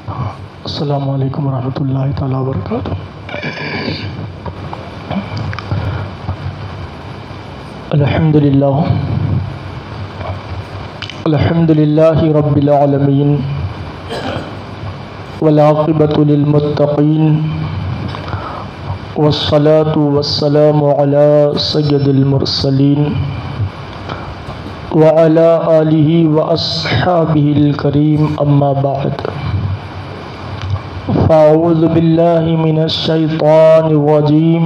अस्सलामु अलैकुम वरहमतुल्लाहि तआला वबरकातुहू। अल्हम्दुलिल्लाहि रब्बिल आलमीन वल आक़िबतु लिल मुत्तक़ीन वस्सलातु वस्सलामु अला सय्यिदिल मुरसलीन व अला आलिहि व अस्हाबिहिल करीम, अम्मा बाद। फ़अऊज़ु बिल्लाहि मिनश शैतानिर रजीम।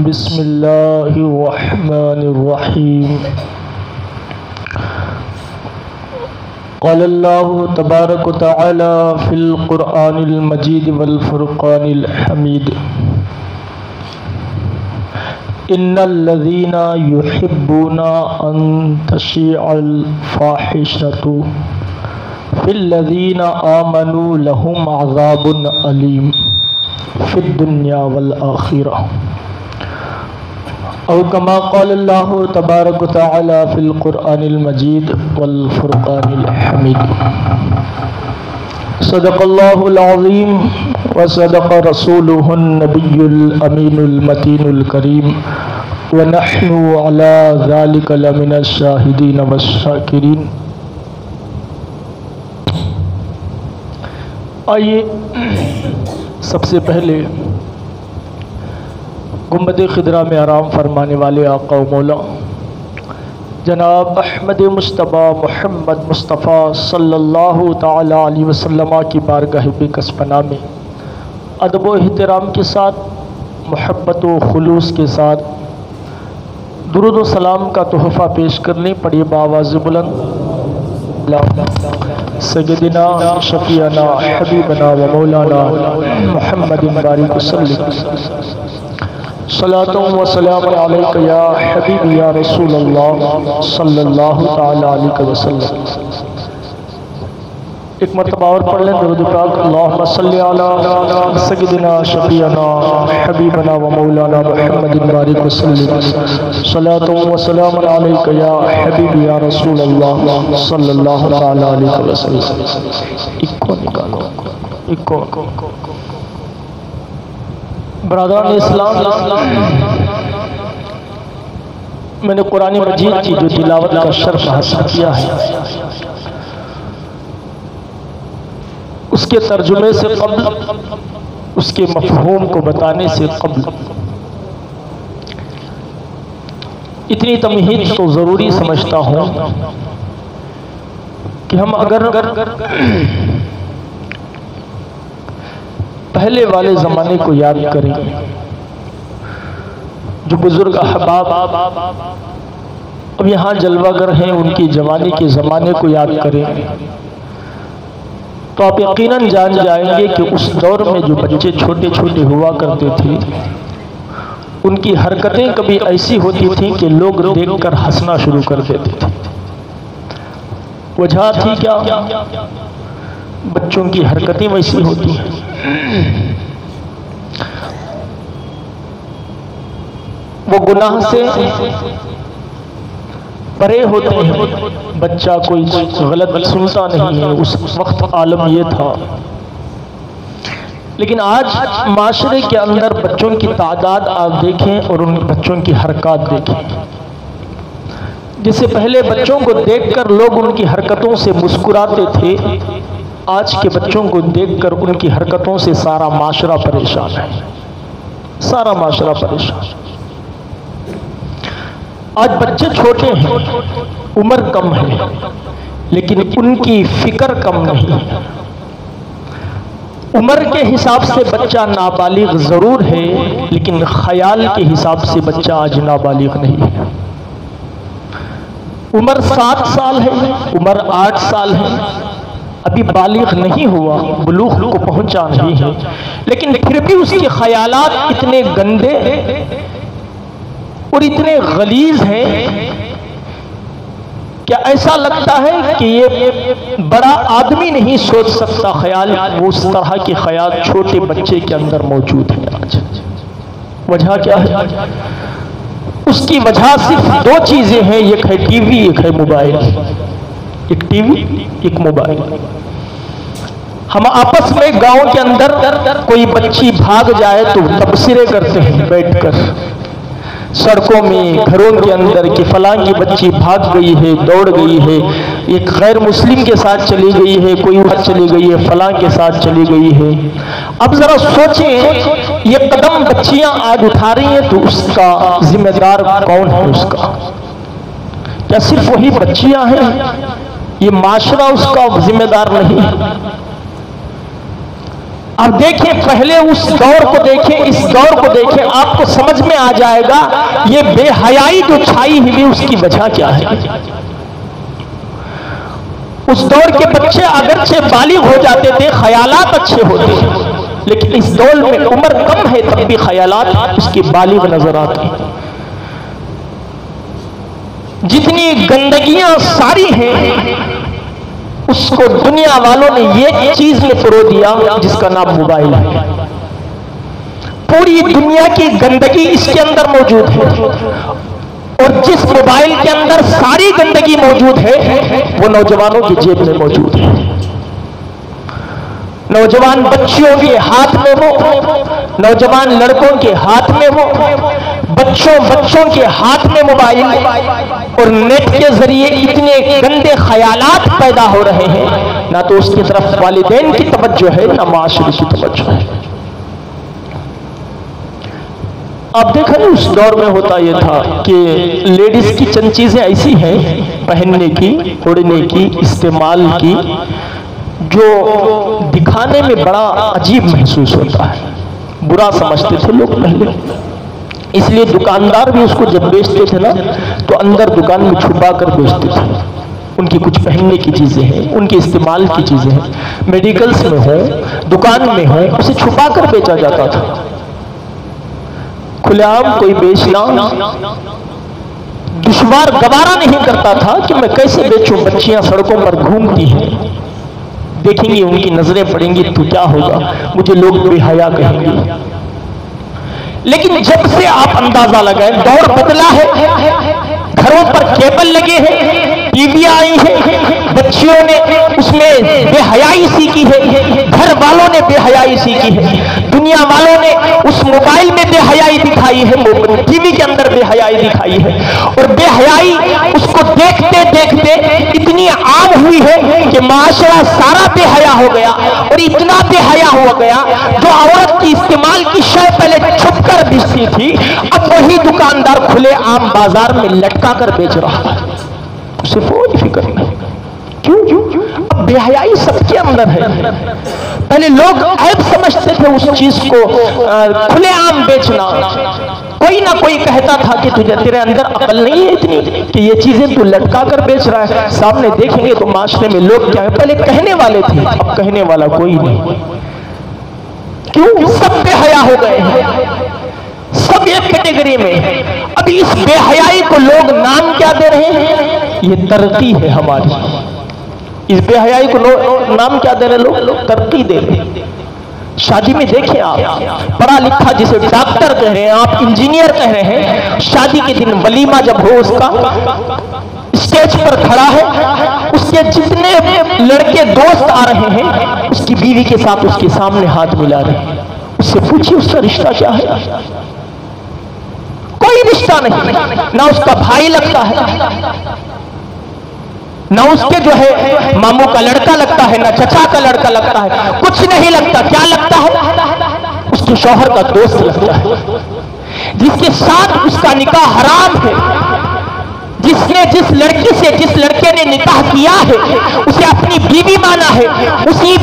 बिस्मिल्लाहिर रहमानिर रहीम। क़ालल्लाहु तबारक व तआला फ़िल क़ुरआनिल मजीद वल फ़ुरक़ानिल हमीद। इन्नल्लज़ीना युहिब्बूना अन तशीअल फ़ाहिशतु फ़िल्लज़ीना आमनू लहुम अज़ाबुन अलीम फ़िद्दुन्या वल आखिरह। औ कमा क़ालल्लाहु तबारक व तआला फ़िल क़ुरआनिल मजीद वल फ़ुरक़ानिल हमीद। सदक़ल्लाहुल अज़ीम व सदक़ रसूलुहुन नबियुल अमीनुल मतीनुल करीम व नहनु अला ज़ालिका लमिनश शाहिदीन वश्शाकिरीन। आइए सबसे पहले गुंबद खिदरा में आराम फरमाने वाले आका व मौला जनाब अहमद मुस्तफ़ा मोहम्मद मुस्तफ़ा सल्लल्लाहु ताला अलैहि वसल्लम की बारगाह बेकसपना में अदब व एहतराम के साथ, मोहब्बत व खुलूस के साथ दुरूद व सलाम का तोहफ़ा पेश करने पड़ी बावाज़ बुलंद सय्यदिना शफ़ीअना हबीबना व मौलाना मुहम्मदिन बारिक वसल्लम। सलातो व सलाम अलैका या हबीबी या रसूलल्लाह सल्लल्लाहु ताला अलैहि वसल्लम। एक मरतबा और पढ़ लें दुरूद पाक। अल्लाहुम्मा सल्लि अला सय्यदिना शफ़ीअना हबीबना व मौलाना मुहम्मदिन बारिक वसल्लम। सलातो व सलाम अलैका या हबीबी या रसूलल्लाह सल्लल्लाहु ताला अलैहि वसल्लम। इक्को निकालो, इक्को ब्रदर इस्लाम, मैंने कुरान मजीद की जो तिलावत का शर्फ हासिल किया है उसके तर्जुमे से क़ब्ल, उसके मफ़हूम को बताने से क़ब्ल इतनी तमहीद तो ज़रूरी समझता हूँ कि हम अगर पहले वाले ज़माने को याद करें, जो बुज़ुर्ग अहबाब अब यहाँ जलवागर हैं, उनकी जवानी के ज़माने को याद करें तो आप यकीनन जान जाएंगे कि उस दौर में जो बच्चे छोटे छोटे हुआ करते थे उनकी हरकतें कभी ऐसी होती थी कि लोग देखकर हंसना शुरू कर देते थे। वजह थी क्या? बच्चों की हरकतें वैसी होती हैं। वो गुनाह से परे होते हैं, बच्चा कोई गलत सुनता नहीं है। उस वक्त आलम ये था। लेकिन आज माशरे के अंदर बच्चों की तादाद आप देखें और उन बच्चों की हरकत देखें। जिससे पहले बच्चों को देखकर लोग उनकी हरकतों से मुस्कुराते थे, आज के बच्चों को देखकर उनकी हरकतों से सारा माशरा परेशान है, सारा माशरा परेशान। आज बच्चे छोटे हैं, उम्र कम है, लेकिन उनकी फिक्र कम नहीं है। उम्र के हिसाब से बच्चा नाबालिग जरूर है, लेकिन ख्याल के हिसाब से बच्चा आज नाबालिग नहीं है। उम्र 7 साल है, उम्र 8 साल है, अभी बालिग नहीं हुआ, बुलूग को पहुंचा नहीं है, लेकिन फिर भी उसके ख्यालात इतने गंदे और इतने गलीज हैं क्या ऐसा लगता है कि ये बड़ा आदमी नहीं सोच सकता ख्याल, वो उस तरह के ख्याल छोटे बच्चे के अंदर मौजूद है। आज वजह क्या है? उसकी वजह सिर्फ 2 चीजें हैं, एक है टीवी, एक है मोबाइल। एक टीवी, एक मोबाइल। हम आपस में गांव के अंदर कोई बच्ची भाग जाए तो तबसरे करते हैं बैठकर सड़कों में, घरों के अंदर कि फलां की बच्ची भाग गई है, दौड़ गई है, एक गैर मुस्लिम के साथ चली गई है, कोई उधर चली गई है, फलां के साथ चली गई है। अब जरा सोचें, ये कदम बच्चियां आज उठा रही हैं तो उसका जिम्मेदार कौन है? उसका क्या सिर्फ वही बच्चियां हैं? ये माशरा उसका जिम्मेदार नहीं? अब देखें, पहले उस दौर को देखें, इस दौर को देखें, आपको समझ में आ जाएगा ये बेहयाई जो छाई हुई उसकी वजह क्या है। उस दौर के बच्चे अगरचे बालिग हो जाते थे, ख्यालात अच्छे होते थे, लेकिन इस दौर में उम्र कम है तब भी ख्यालात उसके बालिग नजर आते हैं। जितनी गंदगियां सारी हैं उसको दुनिया वालों ने ये चीज में परो दिया जिसका नाम मोबाइल है। पूरी दुनिया की गंदगी इसके अंदर मौजूद है, और जिस मोबाइल के अंदर सारी गंदगी मौजूद है वो नौजवानों की जेब में मौजूद है। नौजवान बच्चियों के हाथ में वो, नौजवान लड़कों के हाथ में वो, बच्चों के हाथ में मोबाइल, और नेट के जरिए इतने गंदे ख्यालात पैदा हो रहे हैं, ना तो उसकी तरफ वालिदैन की तवज्जो है ना माशरे की तवज्जो है। आप देखा ना, उस दौर में होता यह था कि लेडीज की चंद चीजें ऐसी हैं पहनने की, ओढ़ने की, इस्तेमाल की, जो दिखाने में बड़ा अजीब महसूस होता है। बुरा समझते थे लोग पहले, इसलिए दुकानदार भी उसको जब बेचते थे ना तो अंदर दुकान में छुपा कर बेचते थे। उनकी कुछ पहनने की चीजें हैं, उनके इस्तेमाल की चीजें हैं, मेडिकल्स में हो, दुकान में हो, उसे छुपा कर बेचा जाता था। खुलेआम कोई बेचना दुश्वार गवारा नहीं करता था कि मैं कैसे बेचूं। बच्चियां सड़कों पर घूमती हैं, देखेंगी, उनकी नजरें पड़ेंगी तो क्या होगा, मुझे लोग बेहया कहेंगे। लेकिन जब से आप अंदाजा लगाएं, दौर बदला है, घरों पर केबल लगे हैं, टीवियां आई हैं, बच्चियों ने उसमें बेहयाई सीखी है, घर वालों ने बेहयाई सीखी है, दुनिया वालों ने उस मोबाइल में बेहयाई दिखाई है, टीवी के अंदर बेहयाई दिखाई है, और बेहयाई उसको देखते देखते इतनी आम हुई है कि माशरा सारा बेहया हो गया, और इतना बेहया हो गया जो औरत की इस्तेमाल की शय पहले छुप कर बेचती थी, अब वही दुकानदार खुले आम बाजार में लटका कर बेच रहा है, उसे कोई फिक्र नहीं। क्यों? अब बेहयाई सबके अंदर है। पहले लोग ऐब समझते थे उस चीज को खुलेआम बेचना। कोई ना कोई कहता था कि तुझे, तेरे अंदर अकल नहीं है इतनी कि ये चीजें तू लटका कर बेच रहा है, सामने देखेंगे तो माशरे में लोग क्या है। पहले कहने वाले थे, अब कहने वाला कोई नहीं। क्यों? सब बेहया हो गए हैं, सब एक कैटेगरी में। अब इस बेहयाई को लोग नाम क्या दे रहे हैं? ये तरक्की है हमारी। इस बेहयाई को नाम क्या दे रहे लोग? तरक्की दे रहे। शादी में देखें आप, पढ़ा लिखा जिसे डॉक्टर कह रहे हैं, आप इंजीनियर कह रहे हैं, शादी के दिन वलीमा जब हो, उसका स्टेज पर खड़ा है, उसके जितने लड़के दोस्त आ रहे हैं उसकी बीवी के साथ उसके सामने हाथ मिला रहे हैं। उससे पूछिए उसका रिश्ता क्या है? कोई रिश्ता नहीं, ना उसका भाई लगता है, ना उसके जो है मामू का लड़का लगता है, ना चचा का लड़का लगता है, कुछ नहीं लगता। क्या लगता है? उसके शौहर का दोस्त लगता है, जिसके साथ उसका निकाह हराम है, जिसने जिस लड़की से, जिस लड़के ने निकाह किया है उसे अपनी बीवी माना है, उसकी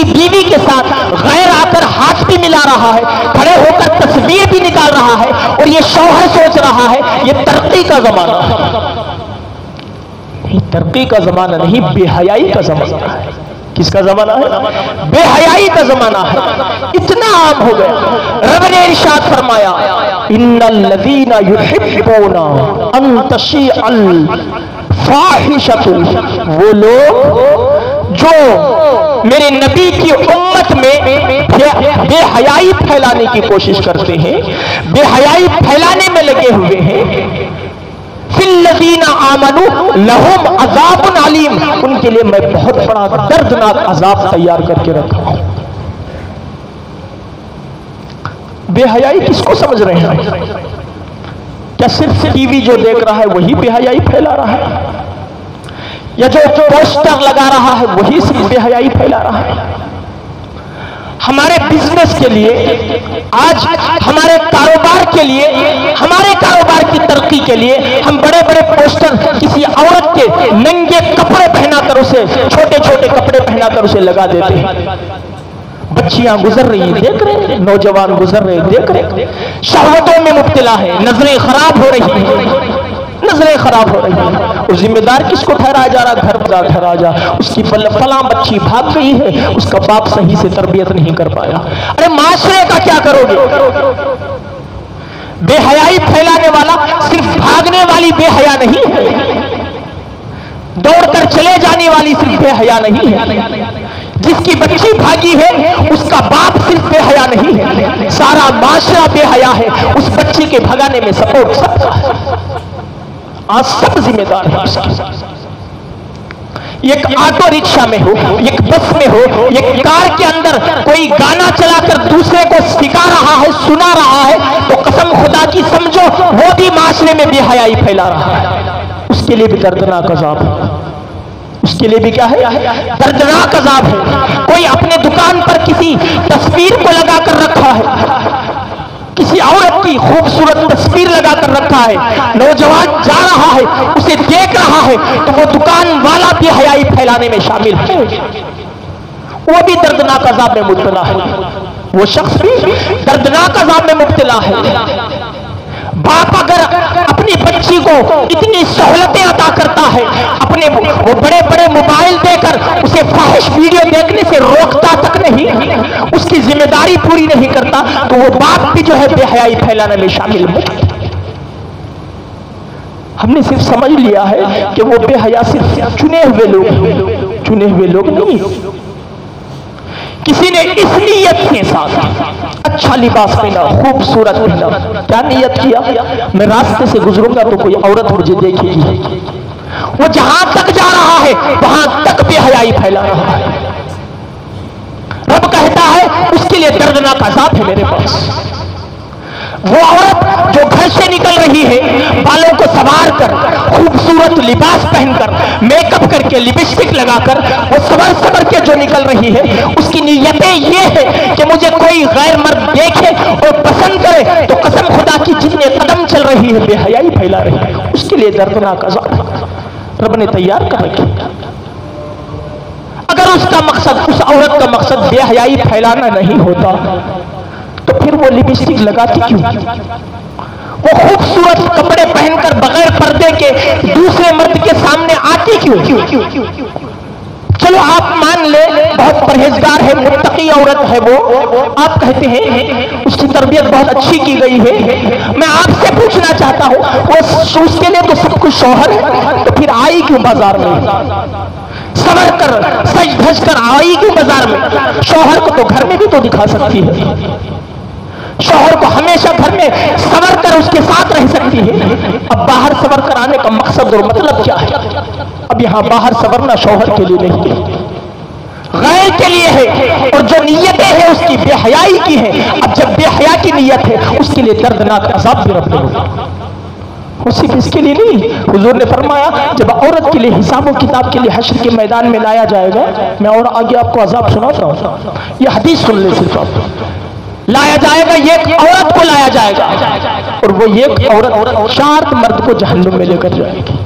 बीवी के साथ गैर आकर हाथ भी मिला रहा है, खड़े होकर तस्वीर भी निकाल रहा है, और ये शौहर सोच रहा है ये तरक्की का जमाना है। तरक्की का जमाना नहीं, बेहयाई का जमाना है। किसका जमाना है? बेहयाई का जमाना है। इतना आम हो गया। रब ने इरशाद फरमाया, इन्नल्लज़ीना युहिब्बूना अन तशीअल फाहिशतु, वो लोग जो मेरे नबी की उम्मत में बेहयाई फैलाने की कोशिश करते हैं, बेहयाई फैलाने में लगे हुए हैं, फिल्लज़ीना आमनू लहुम अज़ाबुन अलीम, उनके लिए मैं बहुत बड़ा दर्दनाक अजाब तैयार करके रखा हूं। बेहयाई किसको समझ रहे हैं? क्या सिर्फ टीवी जो देख रहा है वही बेहयाई फैला रहा है, या जो पोस्टर लगा रहा है वही सिर्फ बेहयाई फैला रहा है? हमारे बिजनेस के लिए, आज हमारे कारोबार के लिए, हमारे कारोबार की तरक्की के लिए हम बड़े बड़े पोस्टर किसी औरत के नंगे कपड़े पहनाकर, उसे छोटे छोटे कपड़े पहनाकर उसे लगा देते हैं। बच्चियां गुजर रही हैं, देख रहे हैं, नौजवान गुजर रहे हैं, देख रहे हैं, शहवतों में मुब्तला है, नजरें खराब हो रही हैं, नजरें खराब हो रही है। और जिम्मेदार किसको ठहराया जा रहा? घर जा ठहरा जा, उसकी फलां बच्ची भाग गई है, उसका बाप सही से तरबियत नहीं कर पाया। अरे माशरे का क्या करोगे? बेहयाई फैलाने वाला सिर्फ भागने वाली बेहया नहीं है, दौड़कर चले जाने वाली सिर्फ बेहया नहीं है, जिसकी बच्ची भागी है उसका बाप सिर्फ बेहया नहीं है, सारा माशरा बेहया है। उस बच्ची के भगाने में सपोर्ट सबका है, आज सब जिम्मेदार है। एक ऑटो रिक्शा में हो, एक बस में हो, एक कार के अंदर कोई गाना चलाकर दूसरे को सिखा रहा है, सुना रहा है, तो कसम खुदा की समझो वो भी माशरे में बेहयाई फैला रहा है। उसके लिए भी दर्दनाक अजाब है, उसके लिए भी क्या है? दर्दनाक अजाब है। कोई अपने दुकान पर किसी तस्वीर को लगाकर रखा है, किसी औरत की खूबसूरत तस्वीर लगाकर रखा है, नौजवान जा रहा है, उसे देख रहा है, तो वो दुकान वाला भी हयाई फैलाने में शामिल है, वो भी दर्दनाक अजाब में मुब्तला है, वो शख्स भी दर्दनाक अजाब में मुब्तला है। बाप अगर अपनी बच्ची को इतनी सहूलतें अता करता है, अपने वो बड़े बड़े मोबाइल देकर उसे फाहिश वीडियो देखने से रोकता तक नहीं, उसकी जिम्मेदारी पूरी नहीं करता, तो वो बाप भी जो है बेहयाई फैलाने में शामिल है। हमने सिर्फ समझ लिया है कि वो बेहया सिर्फ चुने हुए लोग नहीं। किसी ने इस नीयत के साथ अच्छा लिबास पहना, खूबसूरत पहना, क्या नियत किया? मैं रास्ते से गुजरूंगा तो कोई औरत मुझे देखेगी, वो जहां तक जा रहा है वहां तक बेहयाई फैला रहा है। रब कहता है उसके लिए दर्दनाक अजाब है मेरे पास। वो औरत जो घर से निकल रही है, बालों को संवार कर, खूबसूरत लिबास पहनकर, मेकअप करके, लिपस्टिक लगाकर, वो सवर के जो निकल रही है, उसकी नीयतें ये है कि मुझे कोई गैर मर्द देखे और पसंद करे, तो कसम खुदा की जितने कदम चल रही है बेहयाई फैला रही है, उसके लिए दर्दनाक अजाब रब ने तैयार कर रखी। अगर उसका मकसद, उस औरत का मकसद बेहयाई फैलाना नहीं होता तो फिर वो लिपस्टिक लगाती क्यों? वो खूबसूरत कपड़े पहनकर बगैर पर्दे के दूसरे मर्द के सामने आती क्यों? चलो आप मान ले बहुत परहेजगार है, मुत्तकी औरत है वो, आप कहते हैं उसकी तरबियत बहुत अच्छी की गई है। मैं आपसे पूछना चाहता हूं, वो उसके लिए तो सब कुछ शौहर है, तो फिर आई क्यों बाजार में? सवर कर, सज धज कर आई क्यों बाजार में? शौहर को तो घर में भी तो दिखा सकती है, शौहर को हमेशा घर में सवर कर उसके साथ रह सकती है। अब बाहर सवर कर आने का मकसद और मतलब क्या है? अब यहां बाहर सवरना शौहर के लिए नहीं है, गैर के लिए है, और जो नीयतें हैं उसकी बेहयाई की है। अब जब बेहया की नीयत है उसके लिए दर्दनाक अजाब भी रब ने वो सिर्फ इसके लिए नहीं। हुजूर ने फरमाया जब औरत के लिए हिसाब और किताब के लिए हश्र के मैदान में लाया जाएगा, मैं और आगे आपको अजाब सुनाता हूं, यह हदीस सुन ले, सिर्फ आप लाया जाएगा, एक औरत को लाया जाएगा और वो एक औरत 4 मर्द को जहन्नुम में लेकर जाएगी।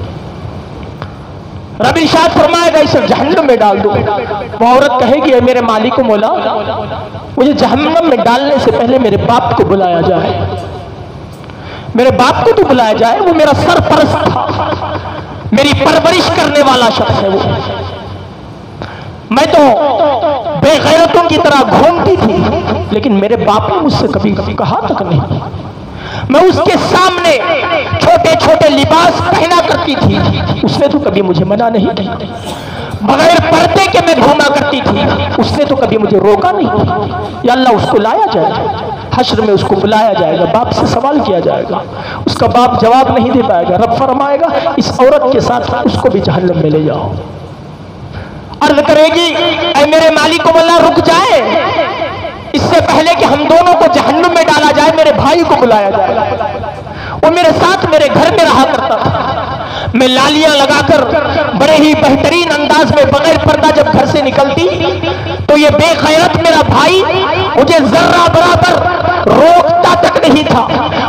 रब इरशाद फरमाएगा इसे जहन्नुम में डाल दो। वो औरत कहेगी मेरे मालिक मौला, मुझे जहन्नुम में डालने से पहले मेरे बाप को बुलाया जाए, मेरे बाप को तो बुलाया जाए, वो मेरा सरपरस्त था, मेरी परवरिश करने वाला शख्स है वो। मैं तो बेगैरतों की तरह घूमती थी, लेकिन मेरे बाप ने मुझसे कभी कभी कहा तक नहीं। मैं उसके सामने छोटे छोटे लिबास पहना करती थी, उसने तो कभी मुझे मना नहीं किया। बगैर पर्दे के मैं घूमा करती थी, उसने तो कभी मुझे रोका नहीं। या अल्लाह उसको लाया जाए। हश्र में उसको बुलाया जाएगा, बाप से सवाल किया जाएगा, उसका बाप जवाब नहीं दे पाएगा। रब फरमाएगा इस औरत के साथ उसको भी जहन्नम में ले जाओ। अर्ज करेगी ऐ मेरे मालिक मौला रुक जाए, इससे पहले कि हम दोनों को जहन्नुम में डाला जाए मेरे भाई को बुलाया जाए। वो मेरे साथ मेरे घर में रहा करता था। मैं लालियां लगाकर बड़े ही बेहतरीन अंदाज में बगैर पर्दा जब घर से निकलती तो ये बेगैरत मेरा भाई मुझे जर्रा बराबर रोकता तक नहीं था,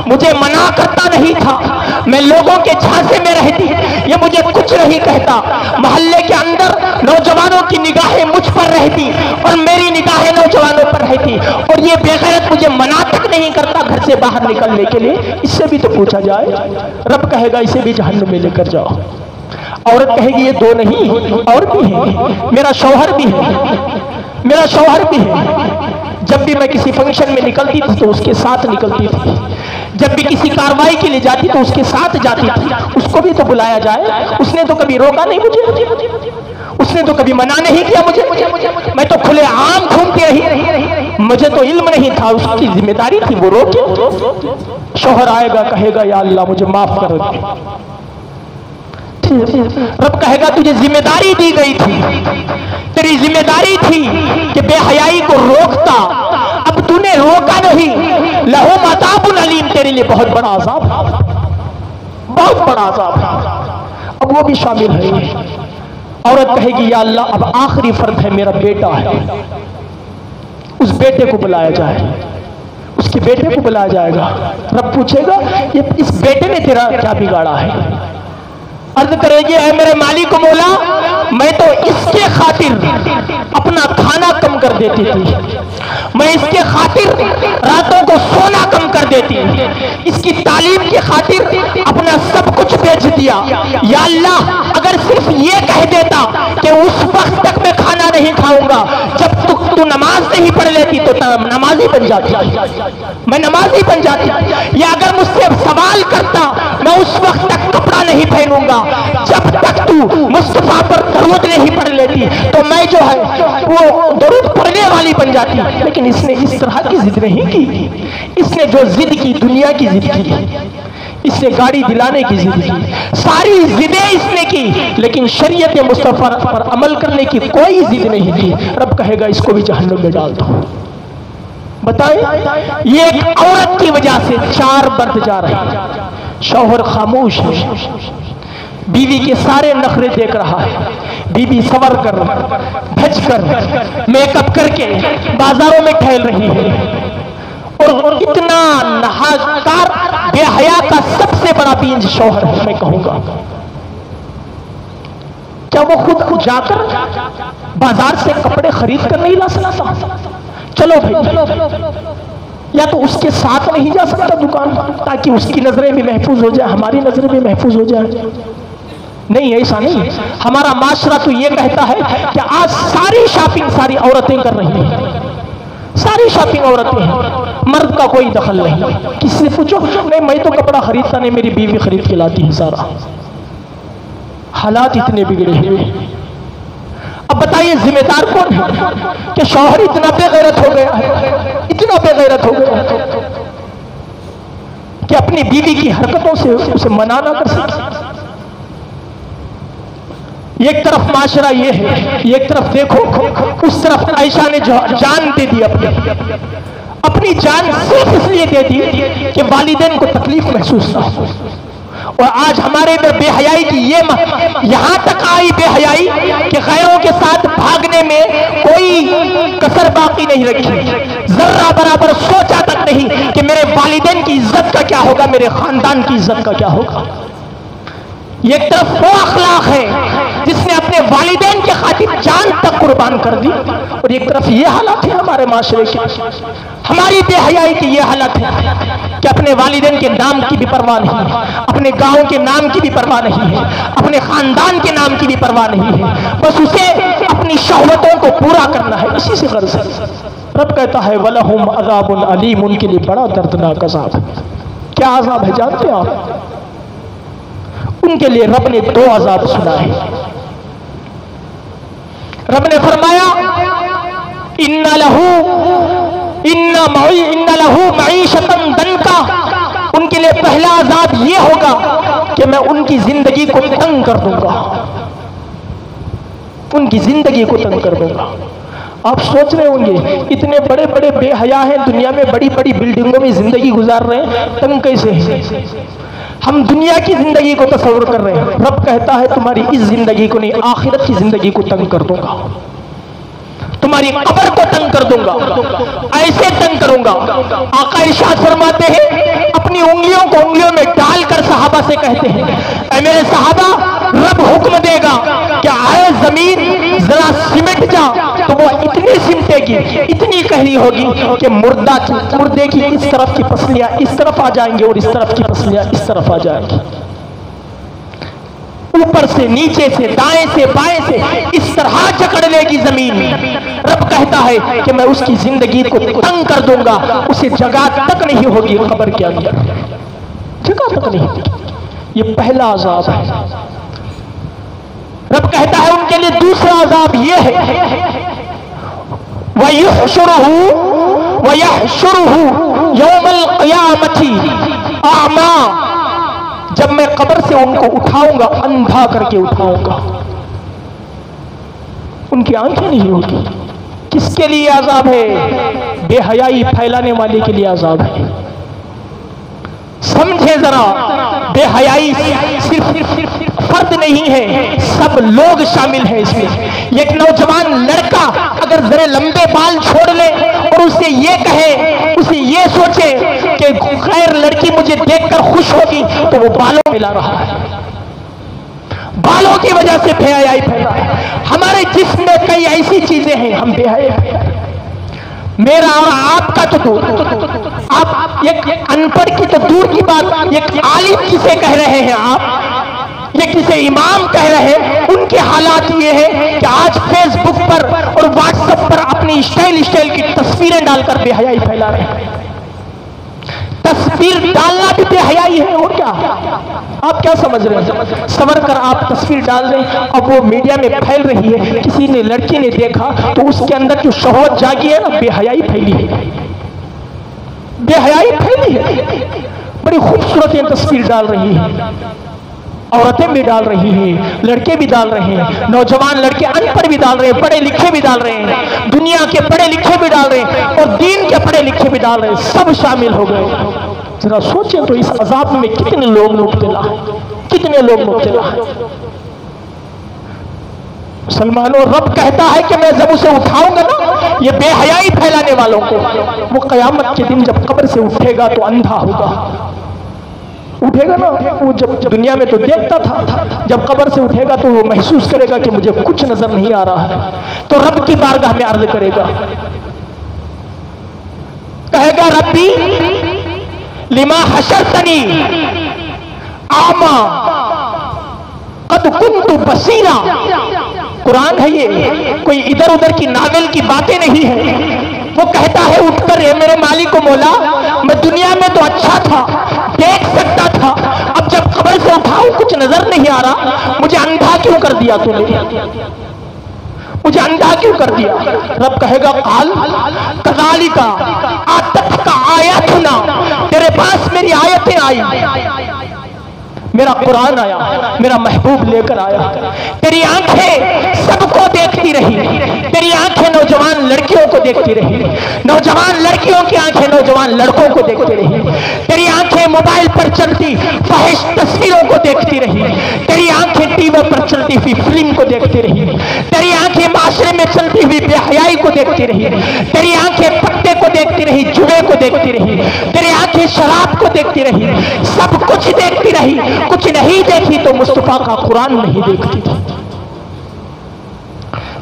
मुझे मना करता नहीं था। मैं लोगों के झांसे में रहती, ये मुझे कुछ नहीं कहता। मोहल्ले के अंदर नौजवानों की निगाहें मुझ पर रहती और मेरी निगाहें नौजवानों पर रहती, और ये बेगैरत मुझे मना तक नहीं करता घर से बाहर निकलने के लिए। इससे भी तो पूछा जाए। रब कहेगा इसे भी जहन्नुम में लेकर जाओ। औरत कहेगी ये दो नहीं और भी है, मेरा शौहर भी है, मेरा शौहर भी है। जब भी मैं किसी फंक्शन में निकलती थी तो उसके साथ निकलती थी, जब भी किसी कार्रवाई के लिए जाती तो उसके साथ जाती थी। उसको भी तो बुलाया जाए। उसने तो कभी रोका नहीं मुझे, उसने तो कभी मना नहीं किया मुझे। मैं तो खुले आम घूमती रही, मुझे तो इल्म नहीं था, उसकी जिम्मेदारी थी वो रोके। शौहर आएगा कहेगा या अल्लाह मुझे माफ कर दे। रब कहेगा तुझे जिम्मेदारी दी गई थी, तेरी जिम्मेदारी थी कि बेहयाई को रोकता, अब तूने रोका नहीं। लहू मताबुल अलीम, तेरे लिए बहुत बड़ा अज़ाब, बहुत बड़ा अज़ाब। अब वो भी शामिल है। औरत कहेगी या अल्लाह अब आखिरी फर्द है, मेरा बेटा है, उस बेटे को बुलाया जाए, उसके बेटे को बुलाया जाएगा। रब पूछेगा ये इस बेटे ने तेरा क्या बिगाड़ा है? अर्ज करेगी ऐ मेरे मालिक मौला मैं तो इसके खातिर अपना खाना कम कर देती थी, मैं इसके खातिर रातों को सोना कम कर देती, इसकी तालीम की खातिर अपना सब कुछ बेच दिया। या अल्लाह अगर सिर्फ ये कह देता कि उस वक्त तक मैं खाना नहीं खाऊंगा जब तू नमाज नहीं पढ़ लेती तो नमाजी बन जाती, मैं नमाजी बन जाती। या अगर मुझसे सवाल करता मैं उस वक्त तक कपड़ा नहीं पहनूंगा जब तक तू मुस्तफा पर दरूद नहीं पढ़ लेती, तो मैं जो है वो दरूद पढ़ने वाली बन जाती। लेकिन इसने इस तरह की जिद नहीं की, इसने जो जिद की दुनिया की जिद की, इसने गाड़ी दिलाने की जिद की, सारी जिदें इसने की, लेकिन शरीयत मुस्तफा पर अमल करने की कोई जिद नहीं की। रब कहेगा इसको भी जहन्नुम में डाल दो। बताएं ये एक औरत की वजह से 4 मर्द जा रहे हैं। शौहर खामोश है, बीवी के सारे नखरे देख रहा है, बीवी सवर कर भज कर मेकअप करके बाजारों में टहल रही है, और इतना नहाकार बेहया का सबसे बड़ा बीज शौहर है मैं कहूंगा। क्या वो खुद जाकर बाजार से कपड़े खरीद कर नहीं ला सकता? चलो भाई, या तो उसके साथ नहीं जा सकता दुकान ताकि उसकी नजरें भी महफूज हो जाए, हमारी नजरें भी महफूज हो जाए? नहीं, ऐसा नहीं। हमारा माशरा तो ये कहता है कि आज सारी शॉपिंग सारी औरतें कर रही हैं, सारी शॉपिंग औरतें हैं, मर्द का कोई दखल नहीं। किसी से पूछो नहीं मैं तो कपड़ा खरीदता नहीं, मेरी बीवी खरीद के लाती है सारा। हालात इतने बिगड़े हुए। अब बताइए जिम्मेदार कौन है कि शौहर इतना बेगैरत हो गया है, इतना बेगैरत हो गया कि अपनी बीवी की हरकतों से उसे मना ना कर सके। एक तरफ माशरा ये है, एक तरफ देखो उस तरफ आयशा ने जान दे दी, अपनी जान सिर्फ इसलिए दे दी कि वालिदैन को तकलीफ महसूस ना हो। और आज हमारे में बेहयाई की ये यहां तक आई बेहयाई कि गैरों के साथ भागने में कोई कसर बाकी नहीं रखी, जर्रा बराबर सोचा तक नहीं कि मेरे वालिदैन की इज्जत का क्या होगा, मेरे खानदान की इज्जत का क्या होगा। एक तरफ वो अखलाक है जिसने अपने वालिदैन के खातिर जान तक कुर्बान कर दी, और एक तरफ ये हालत है हमारे माशरे की, हमारी बेहयाई की ये हालत है कि अपने वालिदैन के नाम की भी परवाह नहीं है, अपने गांव के नाम की भी परवाह नहीं है, अपने खानदान के नाम की भी परवाह नहीं है, बस उसे अपनी शहवतों को पूरा करना है, इसी से गर्ज है। रब कहता है वलहुम अज़ाबुन अलीम, उनके लिए बड़ा दर्दनाक अज़ाब है। क्या अज़ाब है जानते हैं आप? उनके लिए रब ने 2 अज़ाब सुनाए। रब ने फरमाया इन्ना इन्ना लहू मईशतन दनका, उनके लिए पहला अजाब ये होगा कि मैं उनकी जिंदगी को तंग कर दूंगा, उनकी जिंदगी को तंग कर दूंगा। आप सोच रहे होंगे इतने बड़े बड़े बेहया हैं दुनिया में, बड़ी बड़ी बिल्डिंगों में जिंदगी गुजार रहे हैं, तंग कैसे है? हम दुनिया की जिंदगी को तस्वर कर रहे हैं। रब कहता है तुम्हारी इस जिंदगी को नहीं, आखिरत की जिंदगी को तंग कर दूंगा, तुम्हारी कब्र को तंग कर दूंगा, ऐसे तंग करूंगा। आका इरशाद फरमाते हैं, अपनी उंगलियों को उंगलियों में डालकर सहाबा से कहते हैं, ऐ मेरे सहाबा, रब हुक्म देगा कि आए जमीन जरा सिमट जा, तो वो इतनी सिमटेगी, इतनी कहरी होगी कि मुर्दे की इस तरफ की पसलियां इस तरफ आ जाएंगी और इस तरफ की पसलियां इस तरफ आ जाएंगी, ऊपर से नीचे से दाएं से बाएं से इस तरह जकड़ लेगी जमीन। रब कहता है कि मैं उसकी जिंदगी को तंग कर दूंगा, उसे जगह तक नहीं होगी कब्र के अंदर, जगह तक नहीं होगी। ये पहला अजाब है। रब कहता है उनके लिए दूसरा अजाब ये है, वयहशुरुहु यौमल क़ियामती आमा, जब मैं कब्र से उनको उठाऊंगा अंधा करके उठाऊंगा, उनकी आंखें नहीं होगी। किसके लिए अजाब है? बेहयाई फैलाने वाले के लिए अजाब है। समझे जरा, बेहयाई सिर्फ फर्द नहीं है, सब लोग शामिल हैं इसमें। एक नौजवान लड़का अगर जरा लंबे बाल छोड़ ले और उसे ये कहे, उसे ये सोचे कि खैर लड़की मुझे देखकर खुश होगी, तो वो बालों मिला रहा है, बालों की वजह से बेहयाई फैला है। हमारे जिस्म में कई ऐसी चीजें हैं, हम बेहया। मेरा और आपका तो दूर, आप एक अनपढ़ की तो दूर की बात, एक आलिम किसे कह रहे हैं आप, ये किसे इमाम कह रहे हैं। उनके हालात ये हैं कि आज फेसबुक पर और व्हाट्सएप पर अपनी स्टाइल की तस्वीरें डालकर बेहयाई फैला रहे हैं। तस्वीर डालना भी बेहयाई है, और क्या? आप क्या समझ रहे हैं? सवर कर आप तस्वीर डाल दें, अब वो मीडिया में फैल रही है, किसी ने लड़की ने देखा तो उसके अंदर जो शहवत जागी है ना, बेहयाई फैली है, बेहयाई फैली है। बड़ी खूबसूरत ये तस्वीर डाल रही है, औरतें भी डाल रही हैं, लड़के भी डाल रहे हैं, नौजवान लड़के अनपढ़ भी डाल रहे हैं, पढ़े लिखे भी डाल रहे हैं, दुनिया के पढ़े लिखे भी डाल रहे हैं और दीन के पढ़े लिखे भी डाल रहे हैं, सब शामिल हो गए। जरा सोचें तो इस अजाब में कितने लोग मुब्तला हैं, कितने लोग मुब्तला हैं। मुसलमानों, रब कहता है कि मैं जब उसे उठाऊंगा ना, ये बेहयाई फैलाने वालों को, वो कयामत के दिन जब कब्र से उठेगा तो अंधा होगा, उठेगा ना। वो जब दुनिया में तो देखता था, जब कब्र से उठेगा तो वो महसूस करेगा कि मुझे कुछ नजर नहीं आ रहा है, तो रब की बारगाह में अर्ज करेगा, कहेगा रब्बी लिमा हशरतनी आमा कद कुन्तु बसीरा। कुरान है ये, कोई इधर उधर की नावल की बातें नहीं है। वो कहता है उठकर, हे मेरे मालिक को मौला, मैं दुनिया में तो अच्छा था, देख सकता था, अब जब कब्र से उठाऊं कुछ नजर नहीं आ रहा, मुझे अंधा क्यों कर दिया तूने, मुझे अंधा क्यों कर दिया? रब कहेगा काल कज़ालिका आततका आयातुना, तेरे पास मेरी आयतें आई, मेरा कुरान आया, मेरा महबूब लेकर आया, तेरी आंखें सबको देखती रही, तेरी आंखें नौजवान लड़कियों को देखती रही, नौजवान लड़कियों की आंखें नौजवान लड़कों को देखती रही, तेरी आंखें मोबाइल पर चलती फहिश तस्वीरों को देखती रही, तेरी आंखें टीवी पर चलती हुई फिल्म को देखती रही, तेरी आंखें माशरे में चलती हुई बेहयाई को देखती रही, तेरी आंखें पत्ते को देखती रही, जुए को देखती रही, तेरी आंखें शराब को देखती रही, सब कुछ देखती रही, कुछ नहीं देखी तो मुस्तफा का कुरान नहीं देखती थी।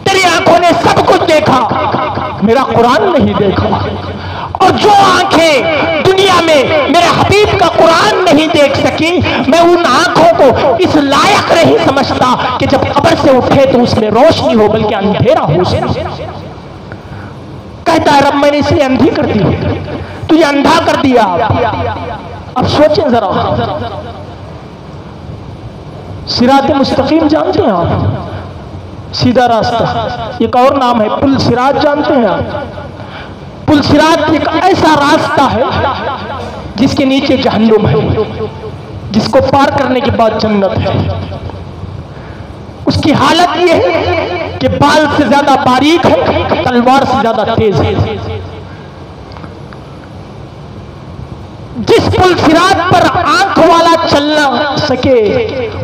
तेरी आंखों ने सब कुछ देखा, मेरा कुरान नहीं देखा। और जो आंखें दुनिया में मेरे हबीब का कुरान नहीं देख सकी, मैं उन आंखों को इस लायक नहीं समझता कि जब कब्र से उठे तो उसमें रोशनी हो, बल्कि अंधेरा हो। कहता है रब मैंने इसे अंधी कर दी, तुझे अंधा कर दिया। अब सोचें जरा, सिरात मुस्तकीम जानते हैं आप? सीधा रास्ता, एक और नाम है पुल सिरात, जानते हैं आप? पुलसिरात एक ऐसा रास्ता है जिसके नीचे जहन्नुम है, जिसको पार करने के बाद जन्नत है। उसकी हालत यह है कि बाल से ज्यादा बारीक है, तलवार से ज्यादा तेज है। जिस पुलसिरात पर आंख वाला चल ना सके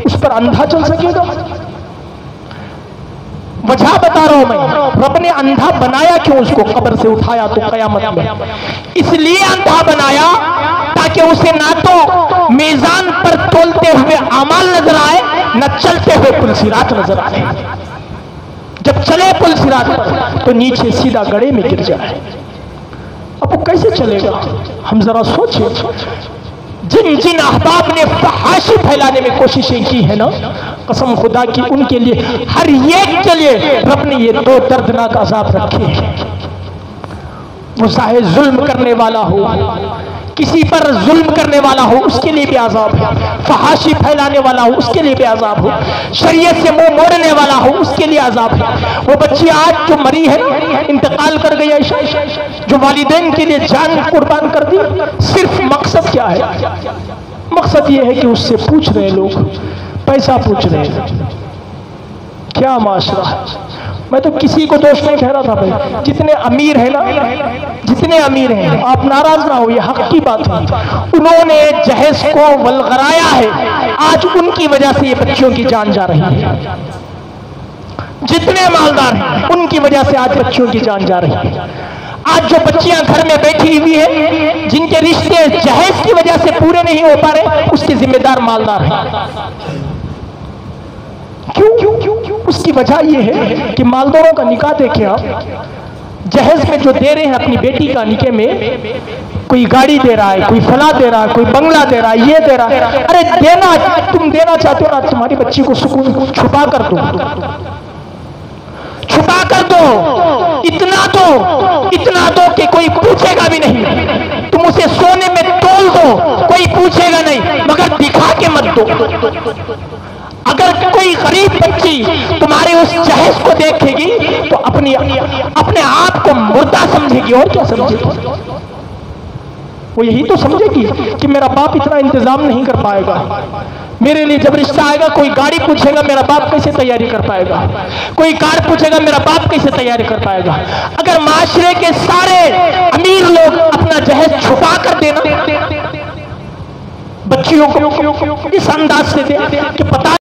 उस पर अंधा चल सकेगा? वजह बता रहा हूं मैं, रब ने अंधा बनाया क्यों? उसको कब्र से उठाया तो कयामत में इसलिए अंधा बनाया ताकि उसे ना तो मीजान पर तोलते हुए अमाल नजर आए, न चलते हुए पुलसिरात नजर आए। जब चले पुलसिरात पर तो नीचे सीधा गड्ढे में गिर जाए। अब वो कैसे चलेगा? हम जरा सोचें। जिन जिन अहबाब ने फहाशी फैलाने में कोशिशें की है ना, कसम खुदा की उनके लिए, हर एक के लिए रब ने ये दो दर्दनाक अजाब रखे हैं। वो चाहे जुल्म करने वाला हो, किसी पर जुल्म करने वाला हो, उसके लिए भी अजाब है। फहाशी फैलाने वाला हो, उसके लिए भी अजाब हो। शरीयत से मुंह मोड़ने वाला हो, उसके लिए अजाब है। वो बच्ची आज जो मरी है, इंतकाल कर गई है, जो वालिदैन के लिए जान कुर्बान कर दी, सिर्फ मकसद क्या है? मकसद ये है कि उससे पूछ रहे लोग, पैसा पूछ रहे हैं। क्या माशरा है? मैं तो किसी को दोष नहीं कह रहा था भाई। जितने अमीर है ना, जितने अमीर हैं, आप नाराज ना हो, ये हक की बात है। उन्होंने जहेज को वलगराया है, आज उनकी वजह से ये बच्चियों की जान जा रही है। जितने मालदार हैं उनकी वजह से आज बच्चियों की जान जा रही है। आज जो बच्चियां घर में बैठी हुई है, जिनके रिश्ते जहेज की वजह से पूरे नहीं हो पा रहे, उसके जिम्मेदार मालदार हैं। क्यों? उसकी वजह यह है कि मालदारों का निकाह देखें आप, जहेज में जो दे रहे हैं अपनी बेटी का निकाह में, कोई गाड़ी दे रहा है, कोई फला दे रहा है, कोई बंगला दे रहा है, ये दे रहा है। अरे देना, तुम देना चाहते हो ना, तुम्हारी बच्ची को सुकून छुपा कर दो, छुपा कर दो, इतना दो कि कोई पूछेगा भी नहीं। तुम उसे सोने में तोल दो, कोई पूछेगा नहीं, मगर दिखा के मत दो। अगर कोई गरीब बच्ची तुम्हारे उस जहेज को देखेगी तो अपने आप को मुर्दा समझेगी, और क्या समझेगी? वो यही तो समझेगी कि मेरा बाप इतना इंतजाम नहीं कर पाएगा, मेरे लिए जब रिश्ता आएगा कोई गाड़ी पूछेगा, मेरा बाप कैसे तैयारी कर पाएगा? कोई कार पूछेगा, मेरा बाप कैसे तैयारी कर पाएगा? अगर माशरे के सारे अमीर लोग अपना जहेज छुपा कर देना, बच्चियों को इस अंदाज से दे कि पता